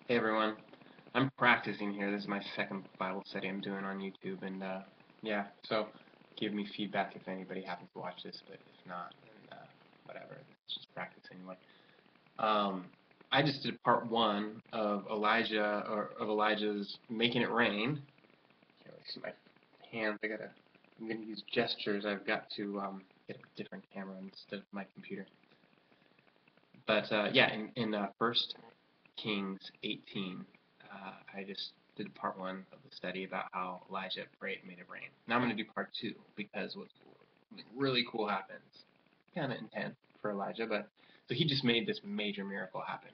Hey everyone, I'm practicing here. This is my second Bible study I'm doing on YouTube, and yeah, so give me feedback if anybody happens to watch this, but if not, then whatever. It's just practice anyway. Um, I just did part one of Elijah's making it rain. Can't really see my hands. I'm gonna use gestures. I've got to get a different camera instead of my computer. But yeah, in First Kings 18, I just did part one of the study about how Elijah prayed and made it rain. Now I'm going to do part two because what's really cool happens. Kind of intense for Elijah, but so he just made this major miracle happen.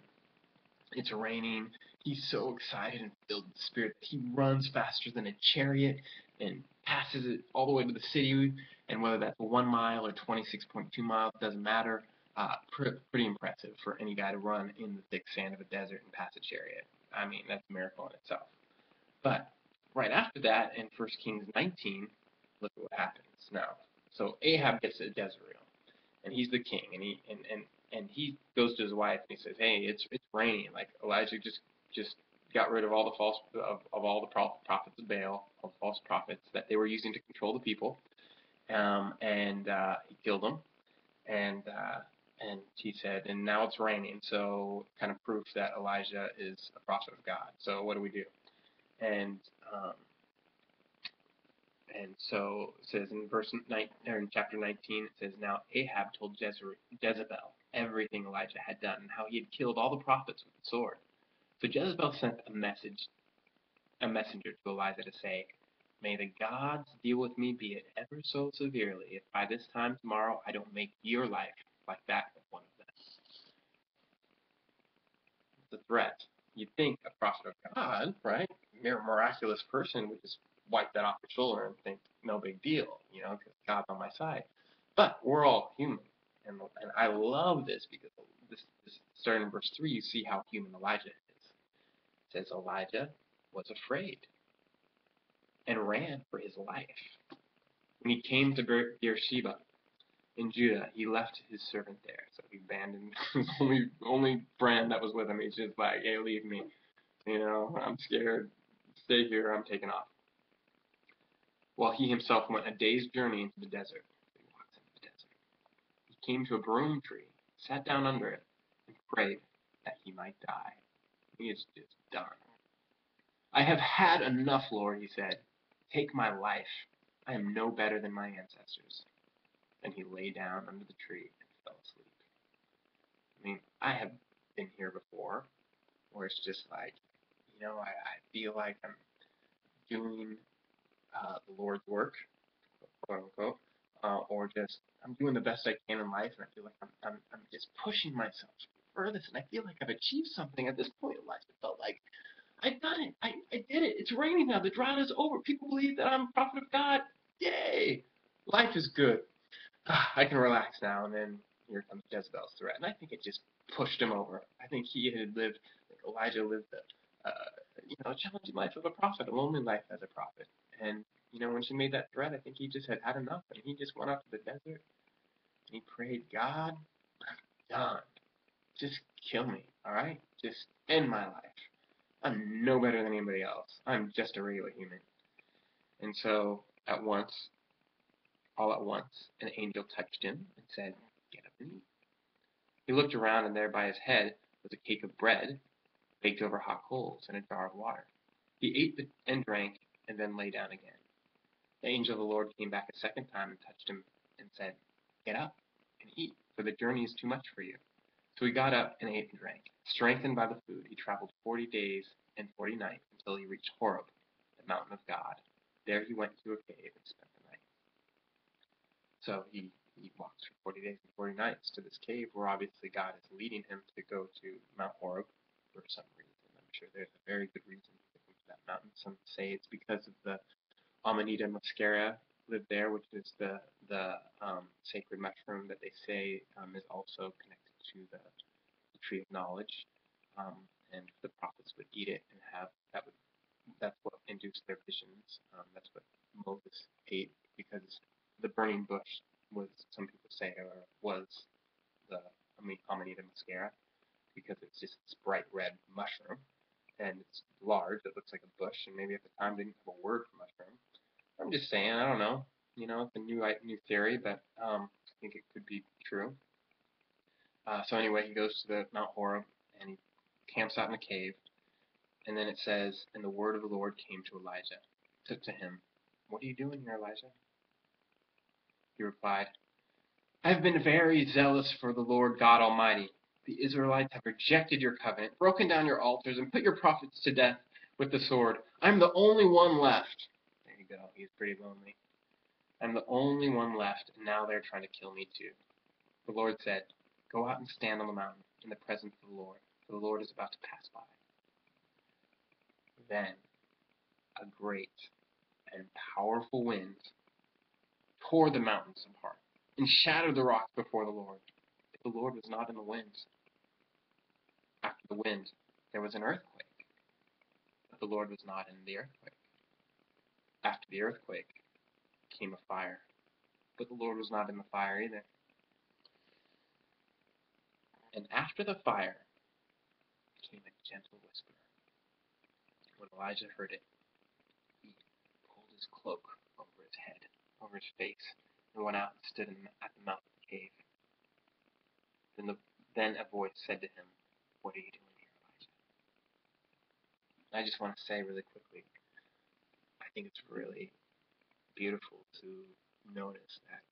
It's raining. He's so excited and filled with the Spirit that he runs faster than a chariot and passes it all the way to the city. And whether that's 1 mile or 26.2 miles, doesn't matter. Pretty impressive for any guy to run in the thick sand of a desert and pass a chariot. I mean, that's a miracle in itself. But right after that, in 1 Kings 19, look at what happens now. So Ahab gets to Jezreel, and he's the king, and he goes to his wife and he says, "Hey, it's raining. Like Elijah just got rid of all the all the prophets of Baal, all the false prophets that they were using to control the people, and he killed them, and he said, and now it's raining, so kind of proof that Elijah is a prophet of God. So what do we do?" And um, and so it says in or in chapter 19, it says, "Now Ahab told Jezebel everything Elijah had done and how he had killed all the prophets with the sword. So Jezebel sent a messenger to Elijah to say, 'May the gods deal with me, be it ever so severely, if by this time tomorrow I don't make your life like that of one of them.'" It's a threat. You'd think a prophet of God, right? Mere miraculous person would just wipe that off your shoulder and think, no big deal, because God's on my side. But we're all human. And I love this because this starting in verse 3, you see how human Elijah is. It says Elijah was afraid and ran for his life. When he came to Beersheba in Judah, he left his servant there. So he abandoned his only friend that was with him. He's just like, "Hey, leave me. I'm scared. Stay here. I'm taking off." While he himself went a day's journey into the desert. He walks into the desert. He came to a broom tree, sat down under it, and prayed that he might die. He is just done. "I have had enough, Lord," he said. "Take my life. I am no better than my ancestors." Then he lay down under the tree and fell asleep. I mean, I have been here before, where it's just like, I feel like I'm doing the Lord's work, quote unquote, or just I'm doing the best I can in life, and I feel like I'm just pushing myself furthest, and I feel like I've achieved something at this point in life. It felt like I've done it. I did it. It's raining now. The drought is over. People believe that I'm a prophet of God. Yay! Life is good. I can relax now. And then here comes Jezebel's threat, and I think it just pushed him over. I think he had lived, like Elijah lived, a challenging life of a prophet, a lonely life as a prophet. And when she made that threat, I think he just had enough, and he just went out to the desert and he prayed, "God, I'm done. Just kill me, all right? Just end my life. I'm no better than anybody else. I'm just a regular human." And so all at once, an angel touched him and said, "Get up and eat." He looked around, and there by his head was a cake of bread baked over hot coals and a jar of water. He ate and drank, and then lay down again. The angel of the Lord came back a second time and touched him and said, "Get up and eat, for the journey is too much for you." So he got up and ate and drank. Strengthened by the food, he traveled 40 days and 40 nights until he reached Horeb, the mountain of God. There he went to a cave and spent the night. So he walks for 40 days and 40 nights to this cave where obviously God is leading him to go to Mount Horeb for some reason. I'm sure there's a very good reason to go to that mountain. Some say it's because of the Amanita muscaria lived there, which is the sacred mushroom that they say is also connected to the tree of knowledge, um, and the prophets would eat it and have that's what induced their visions. That's what Moses ate because the burning bush was, some people say, or was the Amanita muscaria because it's just this bright red mushroom. and it's large. It looks like a bush, and maybe at the time didn't have a word for mushroom. I'm just saying, I don't know. It's a new theory, but I think it could be true. So anyway, he goes to the Mount Horeb, and he camps out in a cave. And then it says, and the word of the Lord came to Elijah, to him. What are you doing here, Elijah? He replied, I have been very zealous for the Lord God Almighty. The Israelites have rejected your covenant, broken down your altars, and put your prophets to death with the sword. I'm the only one left. There you go. He's pretty lonely. I'm the only one left, and now they're trying to kill me too. The Lord said, go out and stand on the mountain in the presence of the Lord, for the Lord is about to pass by. Then a great and powerful wind tore the mountains apart and shattered the rocks before the Lord. But the Lord was not in the wind. After the wind, there was an earthquake, but the Lord was not in the earthquake. After the earthquake came a fire, but the Lord was not in the fire either. And after the fire came a gentle whisper. When Elijah heard it, he pulled his cloak over his head, over his face, and went out and stood at the mouth of the cave. Then a voice said to him, what are you doing here, Elijah? I just want to say really quickly, I think it's really beautiful to notice that,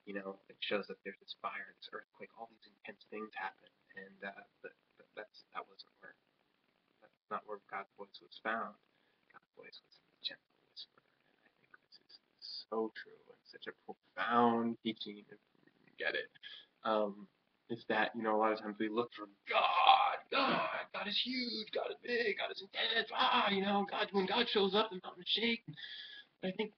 it shows that there's this fire, this earthquake, all these intense things happen, and that's not where God's voice was found. God's voice was in the gentle whisper, and I think this is so true and such a profound teaching if we get it. Is that, a lot of times we look for God is huge, God is big, God is intense, when God shows up, the mountains shake. But I think,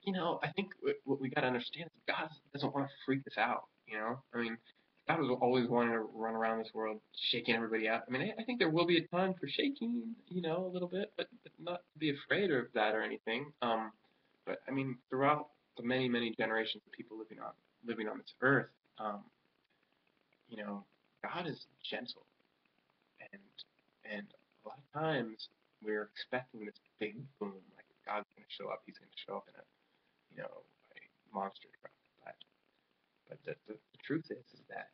what we got to understand is God doesn't want to freak us out, I mean, God was always wanting to run around this world shaking everybody out. I mean, I think there will be a time for shaking, a little bit, but not to be afraid of that or anything. But I mean, throughout the many, many generations of people living on this earth, God is gentle, and a lot of times we're expecting this big boom, like if God's going to show up, He's going to show up in a monster truck. But the truth is that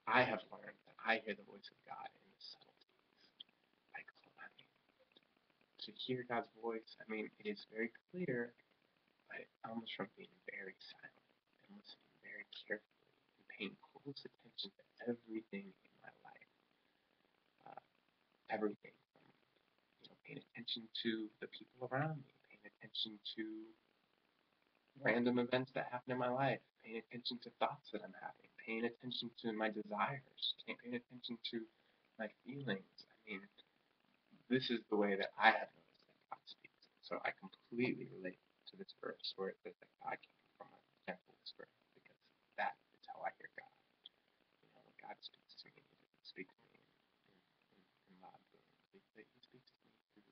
I have learned that I hear the voice of God in the subtleties. To hear God's voice, it is very clear, but it comes from being very silent and listening very carefully and paying close attention to everything in my life. Everything from paying attention to the people around me, paying attention to random events that happen in my life, paying attention to thoughts that I'm having, paying attention to my desires, paying attention to my feelings. This is the way that I have noticed that God speaks. So I completely relate to this verse where it says that God came from a gentle whisper, because that is how I hear God. When God speaks to me, He doesn't speak to me in loud booms. He speaks to me through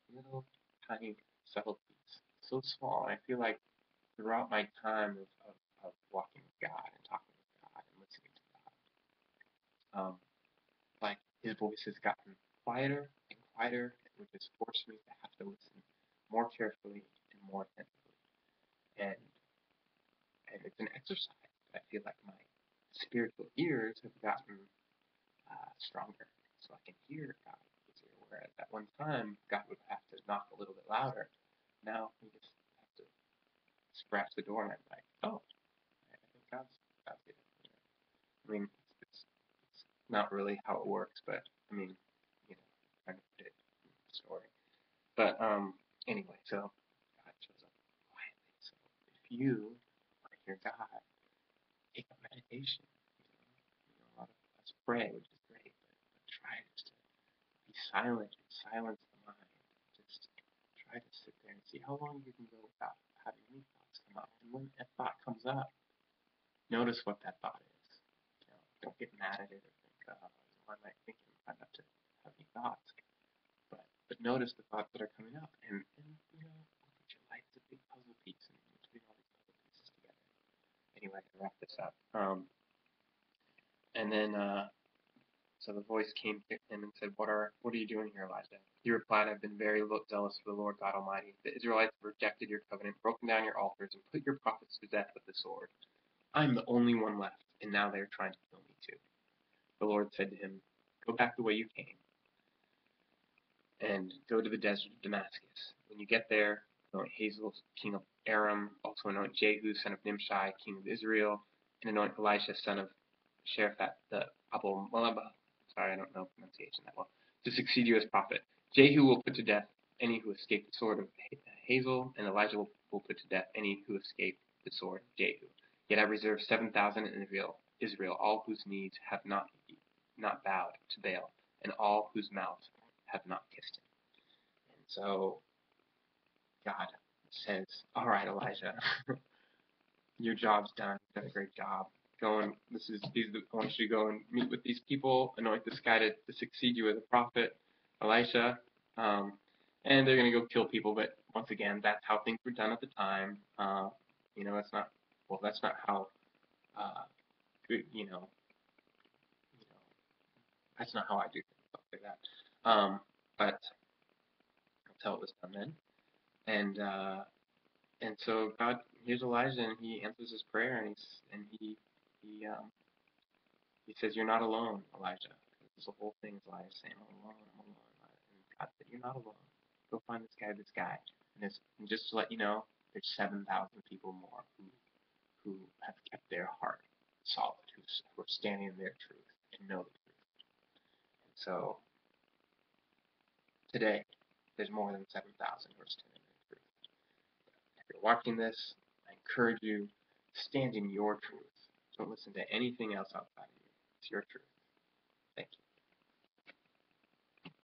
little tiny subtleties, so small. And I feel like throughout my time of walking with God and talking with God and listening to God, like His voice has gotten quieter and quieter, which has forced me to have to listen more carefully and more attentively. And it's an exercise. I feel like my spiritual ears have gotten stronger, so I can hear God easier. Whereas at one time, God would have to knock a little bit louder. Now He just have to scratch the door, and I'm like, oh, I think God's here. It's not really how it works, but trying to put it in the story. But anyway, so God shows up quietly. So if you want to hear God, take up meditation. A lot of us pray, which is great, but try just to be silent and silence the mind. Just try to sit there and see how long you can go without having any thoughts come up. And when a thought comes up, notice what that thought is. Don't get mad at it or think, why am I thinking? Try not to have any thoughts. But notice the thoughts that are coming up, and look at your life as a big puzzle piece, and you're putting all these puzzle pieces together. Anyway, to wrap this up, and then So the voice came to him and said, what are you doing here, Elijah? He replied, I've been very zealous for the Lord God Almighty. The Israelites have rejected your covenant, broken down your altars, and put your prophets to death with the sword. I'm the only one left, and now they are trying to kill me too. The Lord said to him, go back the way you came, and go to the desert of Damascus. When you get there, anoint Hazael, king of Aram, also anoint Jehu, son of Nimshi, king of Israel, and anoint Elisha, son of Shaphat, the Abel-Malabah, sorry, I don't know pronunciation that well, to succeed you as prophet. Jehu will put to death any who escape the sword of Hazael, and Elijah will put to death any who escape the sword of Jehu. Yet I reserve 7,000 in Israel, all whose knees have not bowed to Baal, and all whose mouths have not kissed him. And so God says, all right, Elijah, your job's done. You've done a great job. Go and I want you to go and meet with these people, anoint this guy to succeed you as a prophet, Elisha, and they're going to go kill people. But once again, that's how things were done at the time. That's not how, that's not how I do things, stuff like that. But that's how it was done then. And so God hears Elijah and he answers his prayer and he says, you're not alone, Elijah. This whole thing is Elijah saying, I'm alone. And God said, you're not alone. Go find this guy. And just to let you know, there's 7,000 people more who have kept their heart solid, who are standing in their truth and know the truth. And so today, there's more than 7,000 who are standing in the truth. If you're watching this, I encourage you, stand in your truth. Don't listen to anything else outside of you. It's your truth.